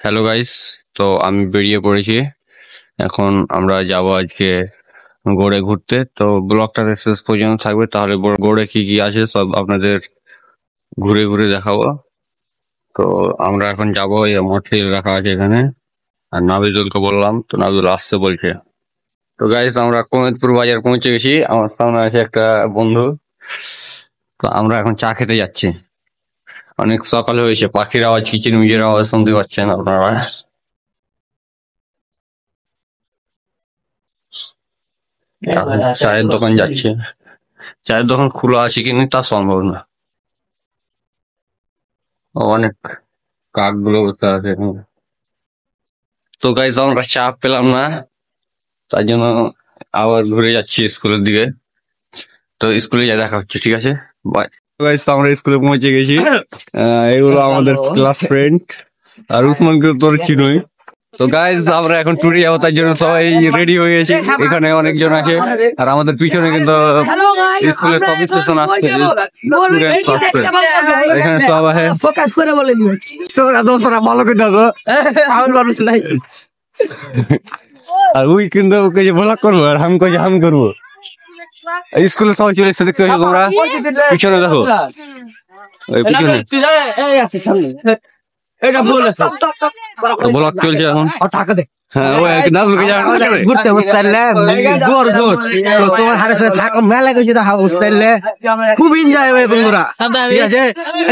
Hello guys, তো আমি বেরিয়ে পড়েছি। এখন আমরা যাব আজকে গড়ে ঘুরতে। তো ব্লগটা শেষ পর্যন্ত থাকবে, তাহলে গড়ে কি কি আছে সব আপনাদের ঘুরে ঘুরে দেখাবো। তো আমরা এখন যাবো, এই মোটরসাইকেল রাখা আছে এখানে, আর নাবিদুলকে বললাম, তো নাবিদুল আসছে বলছে। তো গাইস, আমরা কমেদপুর বাজার পৌঁছে গেছি। আমার সামনে আছে একটা বন্ধু। তো আমরা এখন চা খেতে যাচ্ছি। অনেক সকালে হয়েছে, পাখির আওয়াজ, কিচিরমিচির আওয়াজ শুনতে পাচ্ছেন আপনারা। এখন চায়ের দোকান যাচ্ছে। চায়ের দোকান খোলা আছে কিনা তা সম্ভব না, অনেক কাকগুলো বসে আছে এখানে। তো গাইস, আমরা চা পেলাম না, তার জন্য আবার ঘুরে যাচ্ছি স্কুলের দিকে। তো স্কুলে যা দেখা হচ্ছে, ঠিক আছে, বাই। গাইস, তো আমরা স্কুলে পৌঁছে গেছি। এগুলো আমাদের ক্লাস ফ্রেন্ড, আর উসমানকে তোর চিনোই। তো গাইস, আমরা এখন ট্যুরে যাবো, তার জন্য সবাই রেডি হয়ে গেছি। এখানে অনেকজন আছে, আর আমাদের পিছনে কিন্তু স্কুলের সব স্টেশন আসছে, এখানে সব আছে। ফোকাস করে বলে দিবে তোরা দোসরা ভালো করে দাও। আর ওই কিন্তু ওকে যে ব্লগ করবো, আর আমি কই আমি করবো। স্কুলে সবাই চলে এসে দেখতে হচ্ছে, তোমরা পিছনে দেখো, ওই পিছনে ব্লগ চলছে এখন। ঘুরতে বসতে তোমার হাতের সাথে থাকো, মেলা গেছি দেখা বুঝতে খুব এনজয় হবে বন্ধুরা, ঠিক আছে।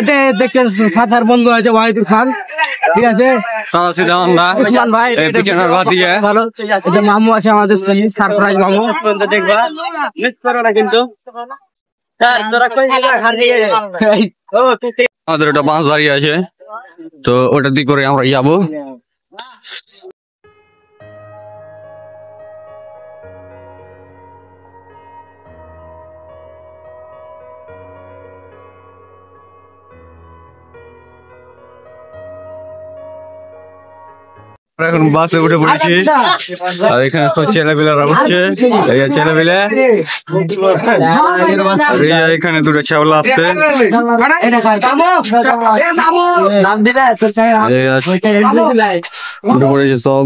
এতে দেখছে সাথার বন্ধু আছে ওয়াহিদুল খান, ঠিক আছে, উসমান ভাই, ভালো। মামু আছে আমাদের, সারপ্রাইজ মামু, দেখবা মিস করো না কিন্তু। আমাদের একটা বাঁশ বাড়ি আছে, তো ওটা দিয়ে করে আমরা যাবো। এখন বাসে উঠে পড়েছি, আর এখানে সব ছেলেপিলারা উঠছে, ছেলেপিলে। এখানে দুটো ছেলে আসছে, উঠে পড়েছে সব।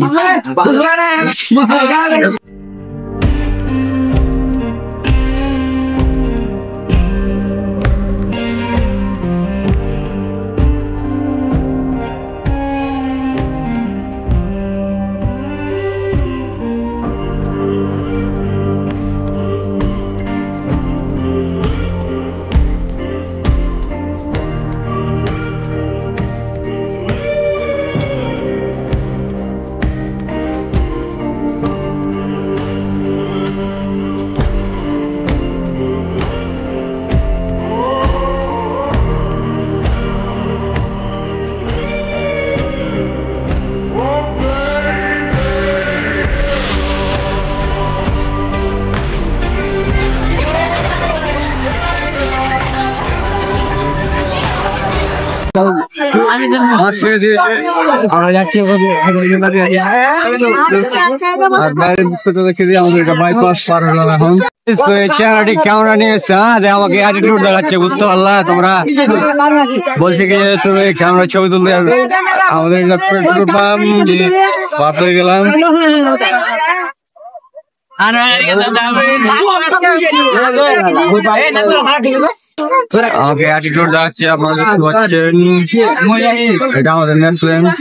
আমরা যাচ্ছি বাইপাস পার হলাম এখন। চ্যানেলটি ক্যামেরা নিয়ে এসছে, আমাকে অ্যাটিটিউড দেখাচ্ছে, বুঝতে পারলা তোমরা। বলছে কি তুমি ক্যামেরা ছবি তুলতে যাবে, আমাদের পেট্রোল পাম্প পাস হয়ে গেলাম। আমাকে অ্যাটিটিউড দেখাচ্ছে, আপনারা দেখতে পাচ্ছেন, এটা আমাদের নেটফ্লিক্স।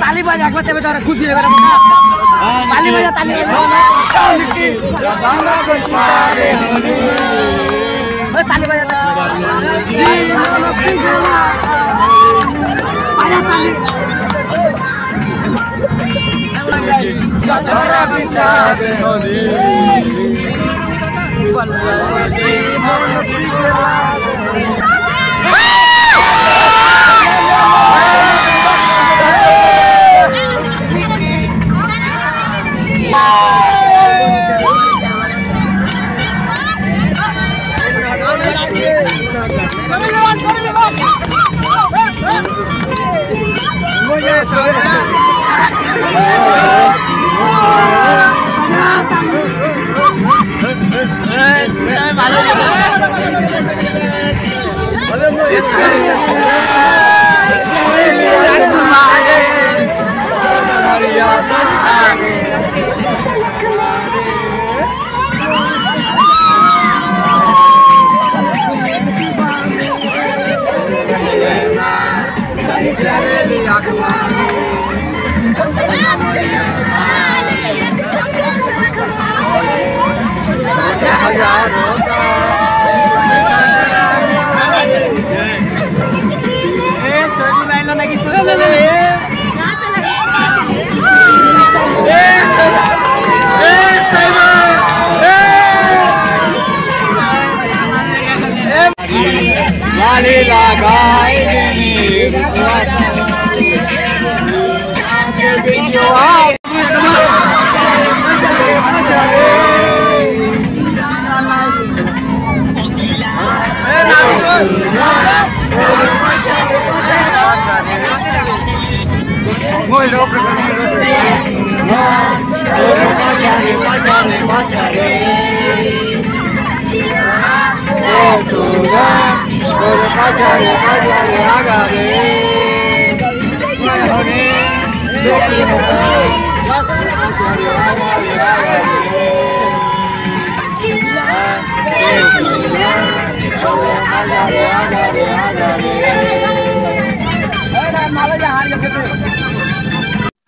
ताली बजा करते हुए तो खुशी है ताली बजा ताली बजा ताली बजा ताली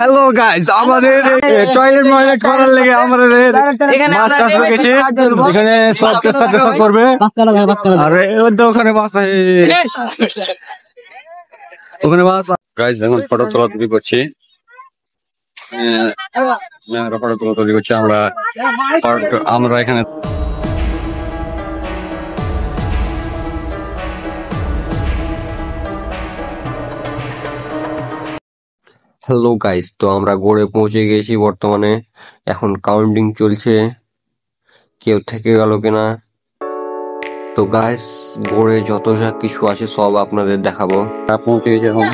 হ্যালো গাইস, আমাদের টয়লেট করার লেগে আমাদের মাছ চাষ গেছে। এখানে সাথে সব করবে আর ওখানে মাছ ওখানে মাছ। গাইস এখন ফটো তোলাতুলি করছি, ফটো তোলাতুলি করছি আমরা এখানে। হ্যালো গাইস, তো আমরা গড়ে পৌঁছে গেছি বর্তমানে। এখন কাউন্টিং চলছে, কেউ থেকে গেল কিনা। তো গাইস, গড়ে যত যা কিছু আছে সব আপনাদের দেখাবো। পৌঁছে গেছে এখন।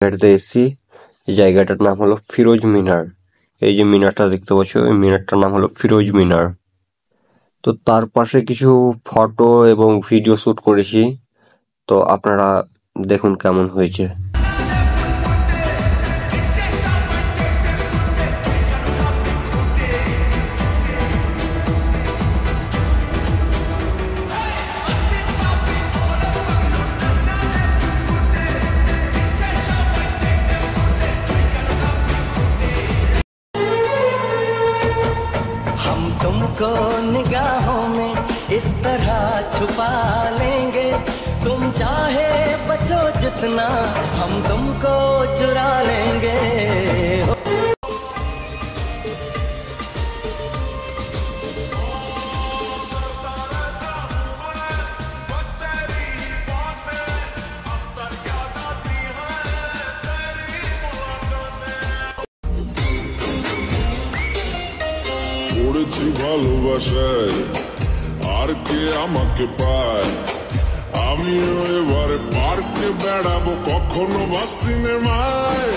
জায়গাটাতে এসেছি। এই জায়গাটার নাম হলো ফিরোজ মিনার। এই যে মিনারটা দেখতে পাচ্ছ, এই মিনারটার নাম হলো ফিরোজ মিনার। তো তার পাশে কিছু ফটো এবং ভিডিও শুট করেছি, তো আপনারা দেখুন কেমন হয়েছে। हम तुमको निगाहों में इस तरह छुपा लेंगे, तुम चाहे बचो जितना हम तुमको चुरा लेंगे। পড়েছি ভালোবাসায়, আর কে আমাকে পায়? আমিও এবারে পার্কে বেড়াবো, কখনো বা সিনেমায়।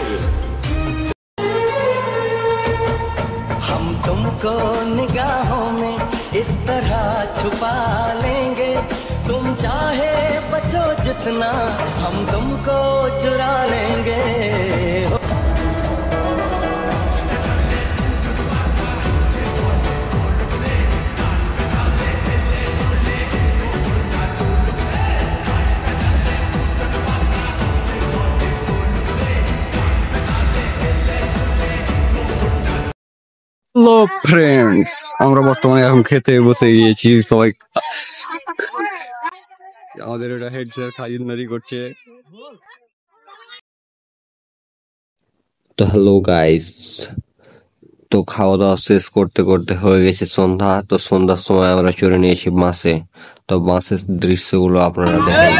हम तुमको निगाहों में इस तरह छुपा लेंगे, तुम चाहे बचो जितना हम तुमको चुरा लेंगे। হ্যালো ফ্রেন্ডস, আমরা বর্তমানে এখন খেতে বসে গিয়েছি সবাই। আমাদের এটা হেড স্যার খাজিনদারি করছে। তো হ্যালো গাইস, তো খাওয়া দাওয়া শেষ করতে করতে হয়ে গেছে সন্ধ্যা। তো সন্ধ্যার সময় আমরা চড়ে নিয়েছি বাসে। তো বাসের দৃশ্যগুলো আপনারা দেখেন।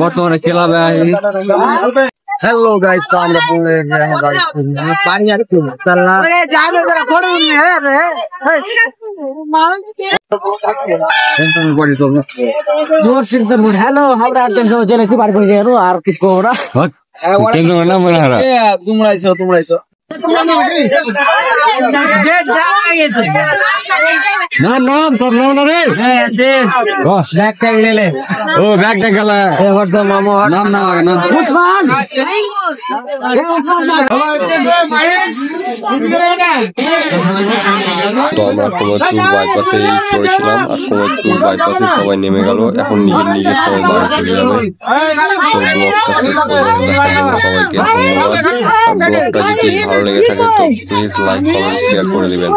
বর্তমানে ক্লাবে হ্যালো গাইস, তো আমরা হ্যালো আমরা চলেছি বার করে যাবো আর কিছু করবো না। তোমরাইছো না না সব নাম না রে। ব্যাগ ট্যাগ নিলে ও ব্যাগ ট্যাগ গেল নাম না না উসমান তো আমরা কোমরচুর বাইপাসে চড়েছিলাম, আর কোমরচুর বাইপাসে সবাই নেমে গেল। এখন নিজের নিজের সবাই বাড়ি চলে যাবে। তো ব্লগটা শেষ পর্যন্ত দেখার জন্য সবাইকে ধন্যবাদ। ব্লগটা যদি ভালো লেগে থাকে তো প্লিজ লাইক কমেন্ট শেয়ার করে দিবেন।